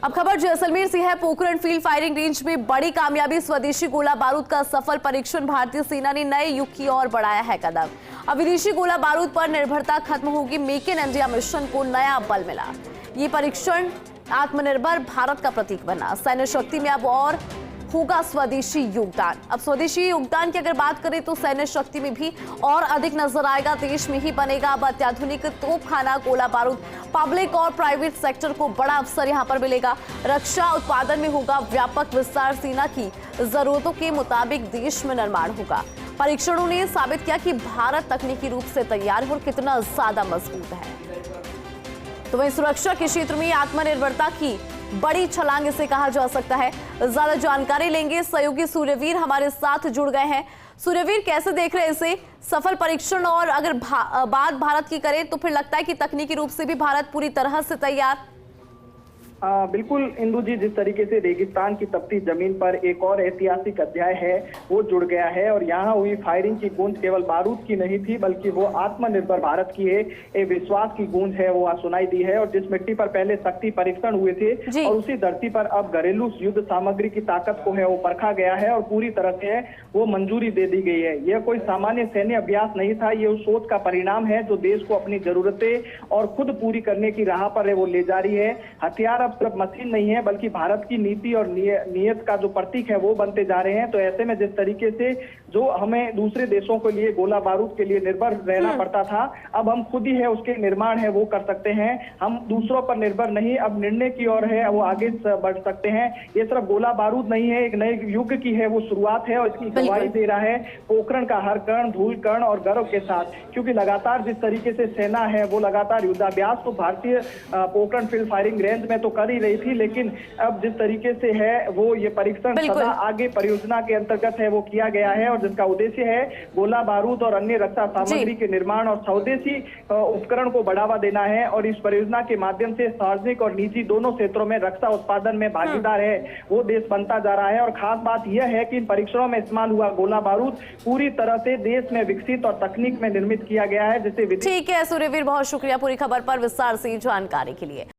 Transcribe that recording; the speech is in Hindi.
अब खबर जैसलमेर से है। पोखरण फील्ड फायरिंग रेंज में बड़ी कामयाबी, स्वदेशी गोला बारूद का सफल परीक्षण। भारतीय सेना ने नए युग की ओर बढ़ाया है कदम। अब विदेशी गोला बारूद पर निर्भरता खत्म होगी। मेक इन इंडिया मिशन को नया बल मिला। ये परीक्षण आत्मनिर्भर भारत का प्रतीक बना। सैन्य शक्ति में अब और होगा स्वदेशी योगदान। अब स्वदेशी योगदान की अगर बात करें तो सैन्य शक्ति में भी और अधिक नजर आएगा। देश में ही बनेगा अब अत्याधुनिक तोपखाना गोला बारूद। पब्लिक और प्राइवेट सेक्टर को बड़ा अवसर यहां पर मिलेगा। रक्षा उत्पादन में होगा व्यापक विस्तार। सेना की जरूरतों के मुताबिक देश में निर्माण होगा। परीक्षणों ने साबित किया कि भारत तकनीकी रूप से तैयार है और कितना ज्यादा मजबूत है। तो वहीं सुरक्षा के क्षेत्र में आत्मनिर्भरता की बड़ी छलांग इसे कहा जा सकता है। ज्यादा जानकारी लेंगे, सहयोगी सूर्यवीर हमारे साथ जुड़ गए हैं। सूर्यवीर, कैसे देख रहे हैं इसे सफल परीक्षण, और अगर बात भारत की करें तो फिर लगता है कि तकनीकी रूप से भी भारत पूरी तरह से तैयार? बिल्कुल इंदु जी, जिस तरीके से रेगिस्तान की तपती जमीन पर एक और ऐतिहासिक अध्याय है वो जुड़ गया है, और यहाँ हुई फायरिंग की गूंज केवल बारूद की नहीं थी बल्कि वो आत्मनिर्भर भारत की है, एक विश्वास की गूंज है वो सुनाई दी है। और जिस मिट्टी पर पहले शक्ति परीक्षण हुए थे और उसी धरती पर अब घरेलू युद्ध सामग्री की ताकत को है वो परखा गया है और पूरी तरह से वो मंजूरी दे दी गई है। यह कोई सामान्य सैन्य अभ्यास नहीं था, ये उस सोच का परिणाम है जो देश को अपनी जरूरतें और खुद पूरी करने की राह पर है वो ले जा रही है। हथियार सिर्फ मशीन नहीं है बल्कि भारत की नीति और नियत का जो प्रतीक है वो बनते जा रहे हैं। तो ऐसे में जिस तरीके से जो हमें दूसरे देशों के लिए गोला बारूद के लिए निर्भर रहना पड़ता था, अब हम खुद ही है उसके निर्माण है वो कर सकते हैं। हम दूसरों पर निर्भर नहीं, अब निर्णय की ओर है वो आगे बढ़ सकते हैं। ये सिर्फ गोला बारूद नहीं है, एक नए युग की है वो शुरुआत है और इसकी गवाही दे रहा है पोखरण का हर कण, धूल कण और गर्व के साथ। क्योंकि लगातार जिस तरीके से सेना है वो लगातार युद्धाभ्यास तो भारतीय पोखरण फील्ड फायरिंग रेंज में तो कर ही रही थी, लेकिन अब जिस तरीके से है वो ये परीक्षण सदा आगे परियोजना के अंतर्गत है वो किया गया है, और जिसका उद्देश्य है गोला बारूद और अन्य रक्षा सामग्री के निर्माण और स्वदेशी उपकरण को बढ़ावा देना है। और इस परियोजना के माध्यम से सार्वजनिक और निजी दोनों क्षेत्रों में रक्षा उत्पादन में भागीदार है वो देश बनता जा रहा है। और खास बात यह है कि इन परीक्षणों में इस्तेमाल हुआ गोला बारूद पूरी तरह से देश में विकसित और तकनीक में निर्मित किया गया है, जिसे ठीक है सूर्यवीर, बहुत शुक्रिया पूरी खबर पर विस्तार से जानकारी के लिए।